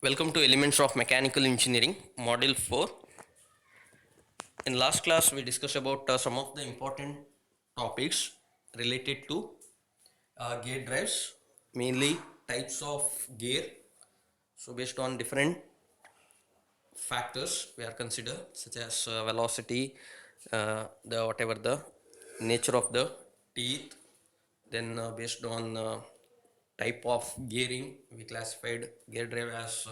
Welcome to Elements of Mechanical Engineering, Module 4. In last class, we discussed about some of the important topics related to gear drives, mainly types of gear. So, based on different factors we are considered, such as velocity, the whatever the nature of the teeth, then based on type of gearing, we classified gear drive as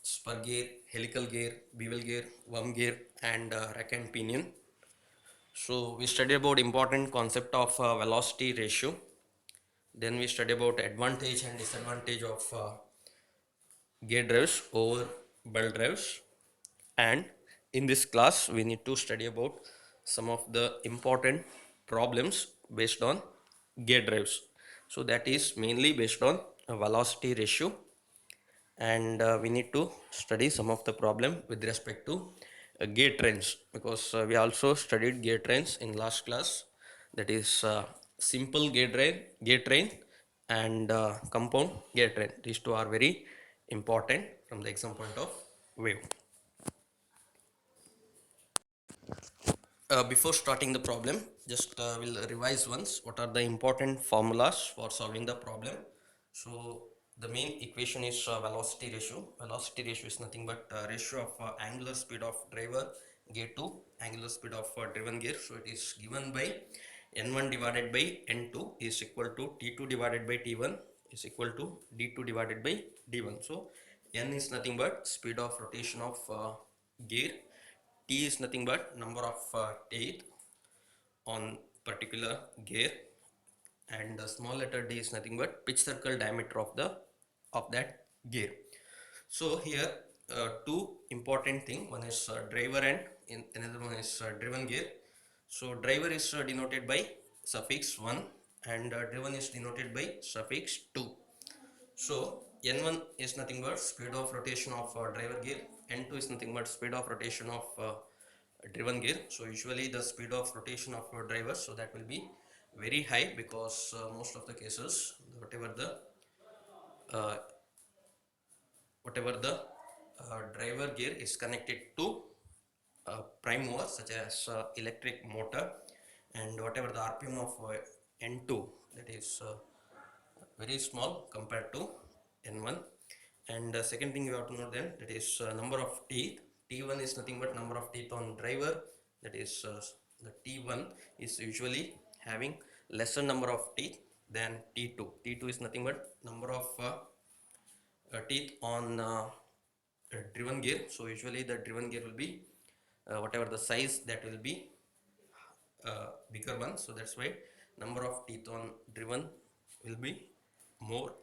spur gear, helical gear, bevel gear, worm gear, and rack and pinion. So we studied about important concept of velocity ratio. Then we studied about advantage and disadvantage of gear drives over belt drives. And in this class, we need to study about some of the important problems based on gear drives. So that is mainly based on a velocity ratio, and we need to study some of the problem with respect to gear trains, because we also studied gear trains in last class, that is simple gear train and compound gear train. These two are very important from the exam point of view. Before starting the problem, just we'll revise once what are the important formulas for solving the problem. So the main equation is velocity ratio. Velocity ratio is nothing but ratio of angular speed of driver gear to angular speed of driven gear. So it is given by n1 divided by n2 is equal to t2 divided by t1 is equal to d2 divided by d1. So n is nothing but speed of rotation of gear. T is nothing but number of teeth on particular gear, and the small letter d is nothing but pitch circle diameter of that gear. So here two important thing, one is driver and another one is driven gear. So driver is denoted by suffix 1 and driven is denoted by suffix 2. So n1 is nothing but speed of rotation of driver gear, n2 is nothing but speed of rotation of driven gear. So usually the speed of rotation of driver, so that will be very high, because most of the cases whatever the uh, driver gear is connected to prime mover such as electric motor, and whatever the rpm of n2, that is very small compared to n1. And second thing you have to know then, that is number of teeth. T1 is nothing but number of teeth on driver, that is the T1 is usually having lesser number of teeth than T2. T2 is nothing but number of teeth on driven gear. So usually the driven gear will be whatever the size, that will be bigger one. So that's why number of teeth on driven will be more.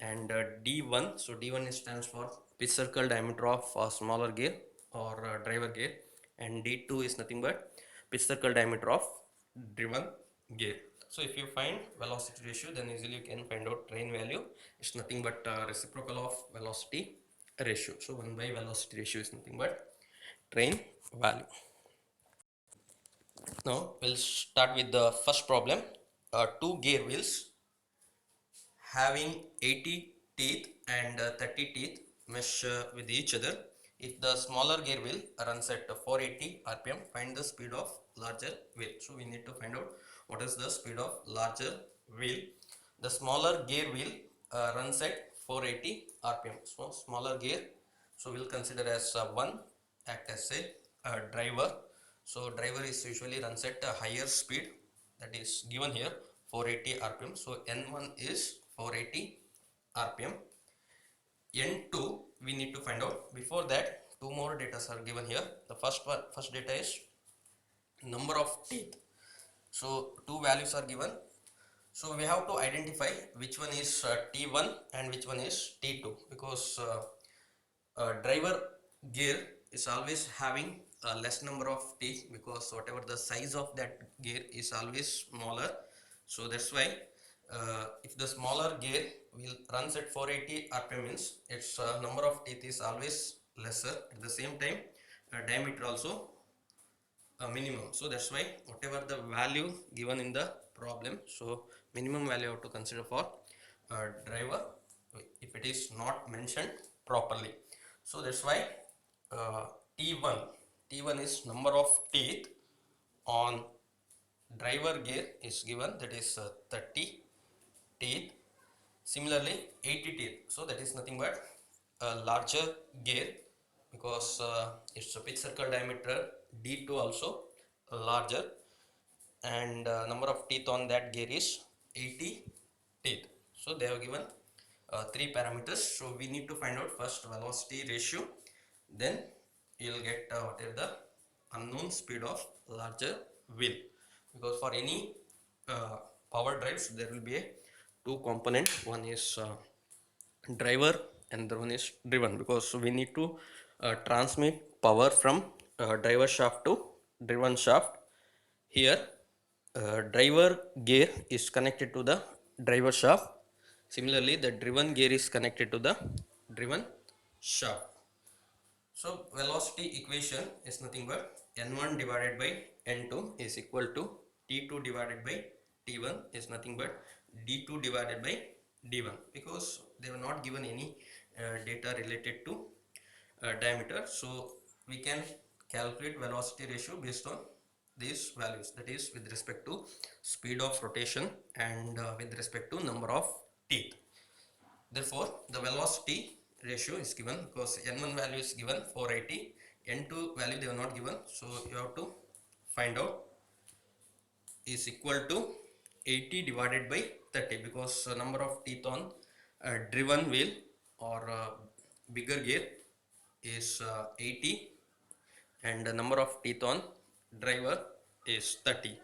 And D1, so D1 stands for pitch circle diameter of smaller gear or driver gear, and D2 is nothing but pitch circle diameter of driven gear. So if you find velocity ratio, then easily you can find out train value. It's nothing but reciprocal of velocity ratio. So 1 by velocity ratio is nothing but train value. Now we'll start with the first problem. Two gear wheels having 80 teeth and 30 teeth mesh with each other. If the smaller gear wheel runs at 480 rpm, find the speed of larger wheel. So we need to find out what is the speed of larger wheel. The smaller gear wheel runs at 480 rpm. So smaller gear, so we'll consider as 1 act as a driver. So driver is usually runs at a higher speed, that is given here 480 rpm. So n1 is 480 rpm. n2 we need to find out. Before that, two more data are given here. The first data is number of teeth. So two values are given. So we have to identify which one is T1 and which one is T2, because driver gear is always having a less number of teeth, because whatever the size of that gear is always smaller. So that's why if the smaller gear will runs at 480 rpm, means its number of teeth is always lesser. At the same time, diameter also minimum. So that's why whatever the value given in the problem, so minimum value have to consider for driver. If it is not mentioned, properly. So that's why uh, T1 T1 is number of teeth on driver gear is given, that is 30 teeth. Similarly 80 teeth, so that is nothing but a larger gear, because its a pitch circle diameter D2 also larger, and number of teeth on that gear is 80 teeth. So they have given three parameters. So we need to find out first velocity ratio, then you will get what is the unknown speed of larger wheel, because for any uh, power drives there will be a two component, one is driver and the one is driven, because we need to transmit power from driver shaft to driven shaft. Here driver gear is connected to the driver shaft. Similarly the driven gear is connected to the driven shaft. So velocity equation is nothing but n1 divided by n2 is equal to t2 divided by t1 is nothing but d2 divided by d1, because they were not given any data related to diameter. So we can calculate velocity ratio based on these values, that is with respect to speed of rotation and with respect to number of teeth. Therefore the velocity ratio is given, because n1 value is given 480, n2 value they are not given, so you have to find out is equal to 80 divided by 30, because number of teeth on driven wheel or bigger gear is 80 and the number of teeth on driver is 30.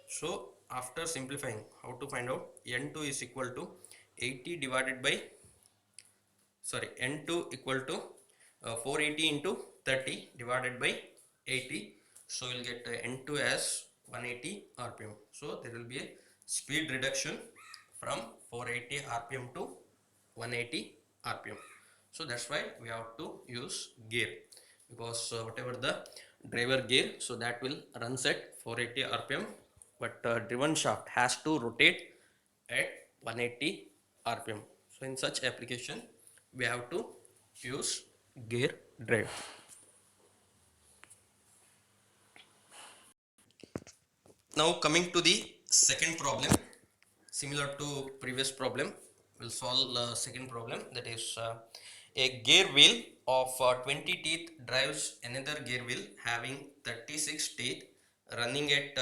So after simplifying, how to find out, n2 is equal to 80 divided by n2 equal to 480 into 30 divided by 80. So you'll get n2 as 180 rpm. So there will be a speed reduction from 480 rpm to 180 rpm. So that's why we have to use gear, because whatever the driver gear, so that will runs at 480 rpm, but driven shaft has to rotate at 180 rpm. So in such application we have to use gear drive. Now coming to the second problem, similar to previous problem, we'll solve the second problem, that is a gear wheel of 20 teeth drives another gear wheel having 36 teeth running at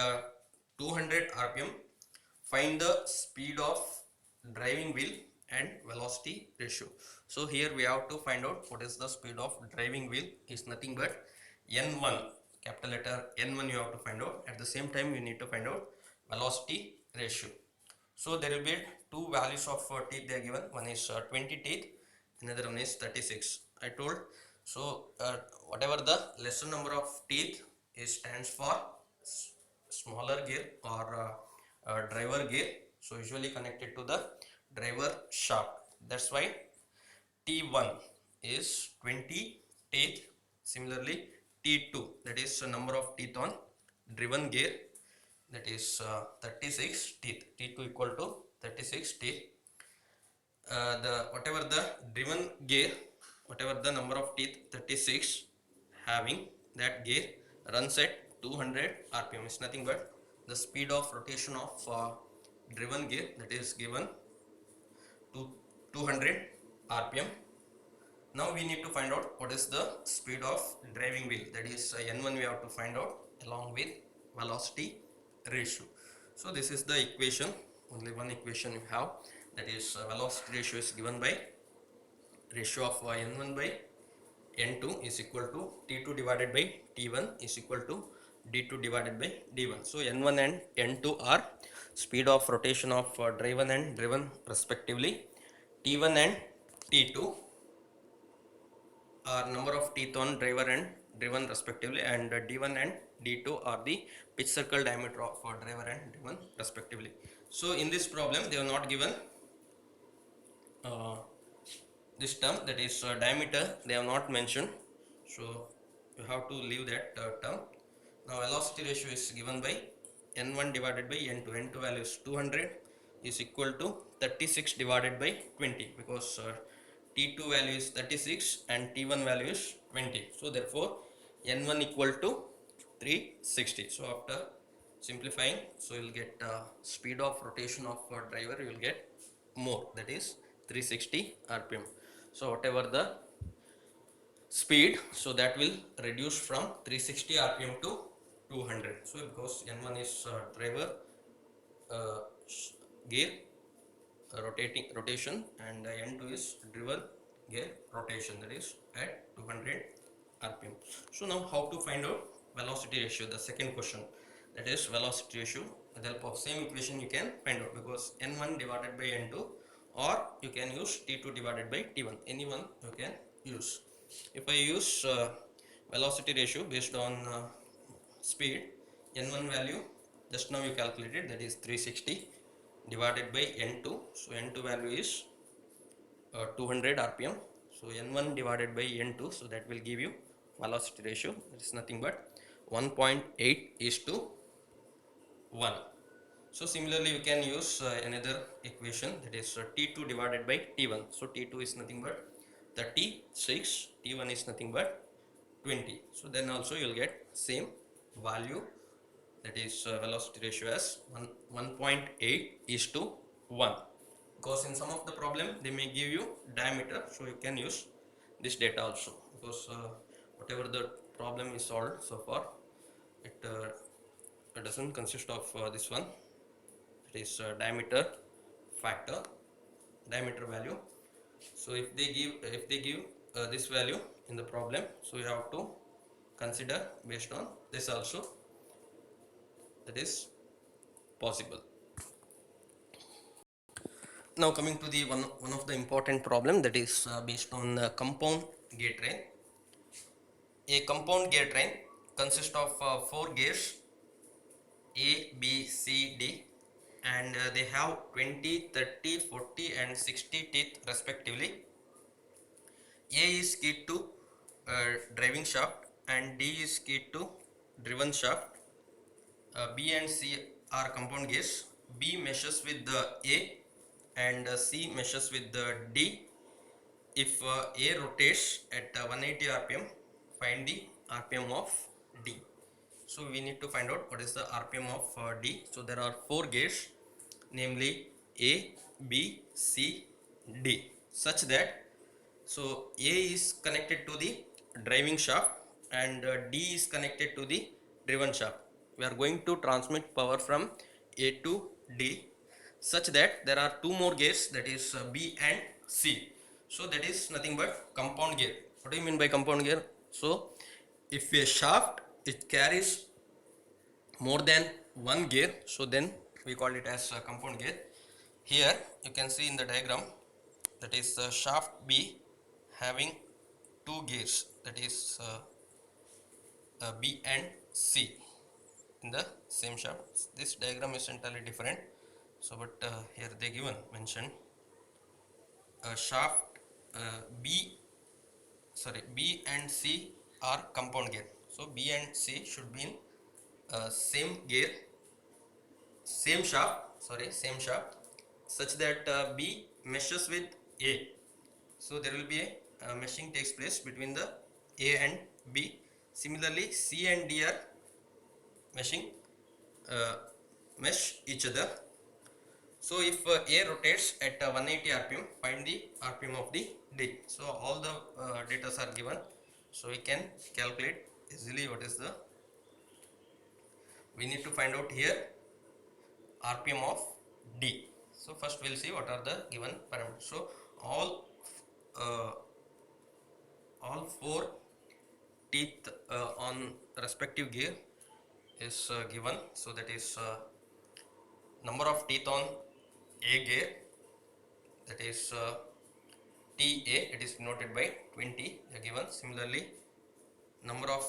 200 rpm. Find the speed of driving wheel and velocity ratio. So here we have to find out what is the speed of driving wheel, is nothing but n1, capital letter n1 you have to find out. At the same time you need to find out velocity ratio. So there will be two values of teeth they are given, one is 20 teeth, another one is 36 I told. So whatever the lesser number of teeth is stands for smaller gear or driver gear, so usually connected to the driver shaft. That's why T1 is 20 teeth. Similarly T2, that is the number of teeth on driven gear, that is 36 teeth. T2 equal to 36 teeth. The whatever the driven gear, whatever the number of teeth 36 having, that gear runs at 200 rpm, is nothing but the speed of rotation of driven gear, that is given to 200 rpm. Now we need to find out what is the speed of driving wheel, that is n1 we have to find out along with velocity ratio. So this is the equation, only one equation you have, that is velocity ratio is given by ratio of n1 by n2 is equal to t2 divided by t1 is equal to d2 divided by d1. So n1 and n2 are speed of rotation of driven and driven respectively. T1 and t2 are number of teeth on driver and driven respectively, and d1 and d2 are the pitch circle diameter of driver and driven respectively. So in this problem they have not given uh, this term, that is diameter, they have not mentioned, so you have to leave that term. Now velocity ratio is given by n1 divided by n2. N2 value is 200 is equal to 36 divided by 20, because T2 value is 36 and T1 value is 20. So therefore N1 equal to 360. So after simplifying, so you will get speed of rotation of driver, you will get more, that is 360 rpm. So whatever the speed, so that will reduce from 360 rpm to 200. So because N1 is driver uh, gear rotation, and N2 is driven gear rotation, that is at 200 rpm. So now how to find out velocity ratio, the second question, that is velocity ratio. With the help of same equation you can find out, because N1 divided by N2, or you can use T2 divided by T1, anyone you can use. If I use velocity ratio based on speed, N1 value just now you calculated, that is 360 divided by N2. So N2 value is 200 rpm. So N1 divided by N2, so that will give you velocity ratio, that is nothing but 1.8 is to 1. So similarly you can use another equation, that is T2 divided by T1. So T2 is nothing but 36, T1 is nothing but 20. So then also you will get same value, that is velocity ratio as 1.8 is to 1. Because in some of the problem they may give you diameter, so you can use this data also, because whatever the problem is solved so far, it doesn't consist of this one, it is diameter factor, diameter value. So if they give this value in the problem, so you have to consider based on this also, that is possible. Now coming to the one of the important problem, that is based on the compound gear train. A compound gear train consists of 4 gears A, B, C, D, and they have 20, 30, 40 and 60 teeth respectively. A is keyed to driving shaft and D is keyed to driven shaft. B and C are compound gears. B meshes with the A and C meshes with the D. If A rotates at 180 rpm, find the rpm of D. So we need to find out what is the rpm of D. So there are 4 gears, namely A, B, C, D, such that so A is connected to the driving shaft and D is connected to the driven shaft. We are going to transmit power from A to D, such that there are 2 more gears, that is B and C. So that is nothing but compound gear. What do you mean by compound gear? So if a shaft it carries more than one gear, so then we call it as a compound gear. Here you can see in the diagram, that is shaft B having 2 gears, that is B and C in the same shaft. This diagram is entirely different, so but here they given mentioned shaft B and C are compound gear. So B and C should be in same gear, same shaft, such that B meshes with A. So there will be a meshing takes place between the A and B. Similarly, C and D are meshing mesh each other. So if A rotates at 180 rpm, find the rpm of the D. So all the data are given, so we can calculate easily what is the, we need to find out here rpm of D. So first we'll see what are the given parameters. So all 4 teeth on respective gear is given. So that is number of teeth on A gear, that is TA, it is denoted by 20 given. Similarly, number of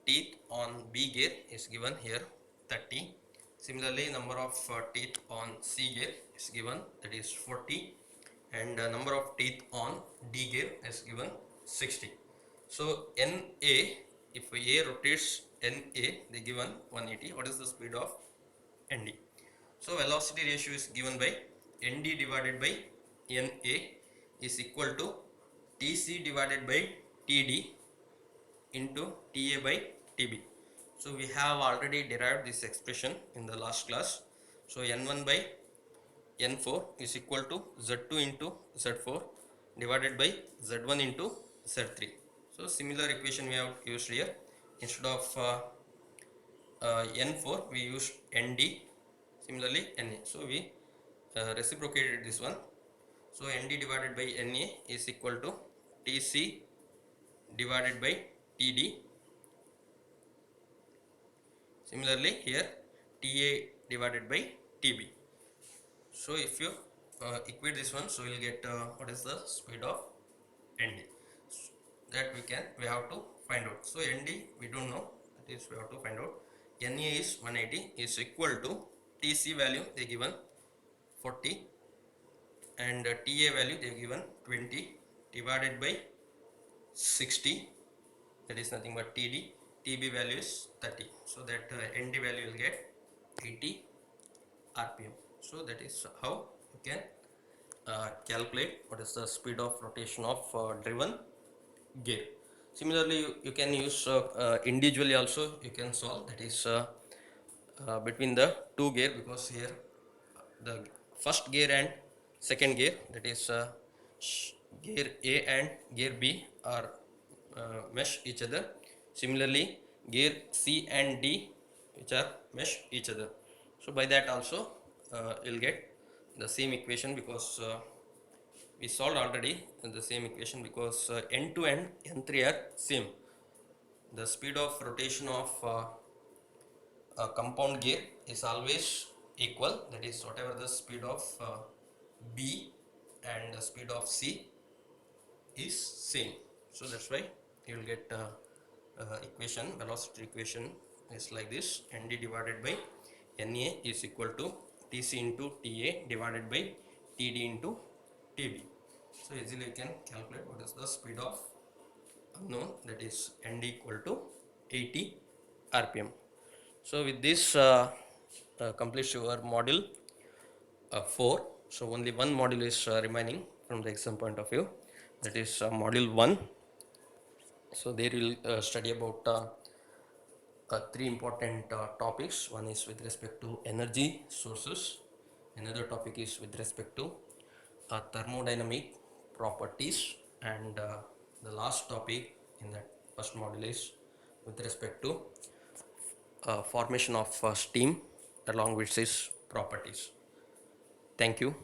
teeth on B gear is given here 30. Similarly, number of teeth on C gear is given, that is 40, and number of teeth on D gear is given 60. So NA, if A rotates NA, they given 180. What is the speed of ND? So velocity ratio is given by ND divided by NA is equal to Tc divided by Td into Ta by Tb. So we have already derived this expression in the last class. So N1 by N4 is equal to Z2 into Z4 divided by Z1 into Z3. So similar equation we have used here. Instead of N4 we use Nd, similarly Na. So we reciprocated this one. So Nd divided by Na is equal to Tc divided by Td. Similarly here Ta divided by Tb. So if you equate this one, so we'll get what is the speed of Nd. So that we have to find out. So Nd we don't know, that is we have to find out. Na is 180 is equal to Tc value they given 40 and Ta value they given 20 divided by 60, that is nothing but Td. Tb value is 30, so that Nd value will get 80 rpm. So that is how you can calculate what is the speed of rotation of driven gear. Similarly you can use individually also you can solve, that is between the two gear, because here the first gear and second gear, that is gear A and gear B are mesh each other. Similarly gear C and D which are mesh each other. So by that also you'll get the same equation, because we solved already the same equation, because end to end N3 are same. The speed of rotation of a compound gear is always equal, that is whatever the speed of B and the speed of C is same. So that's why you will get equation, velocity equation is like this: Nd divided by Na is equal to Tc into Ta divided by Td into Tb. So easily you can calculate what is the speed of unknown, that is Nd equal to 80 rpm. So with this completes your module 4. So only one module is remaining from the exam point of view, that is module 1. So there we will study about three important topics. One is with respect to energy sources, another topic is with respect to thermodynamic properties, and the last topic in that first module is with respect to formation of steam along with its properties. Thank you.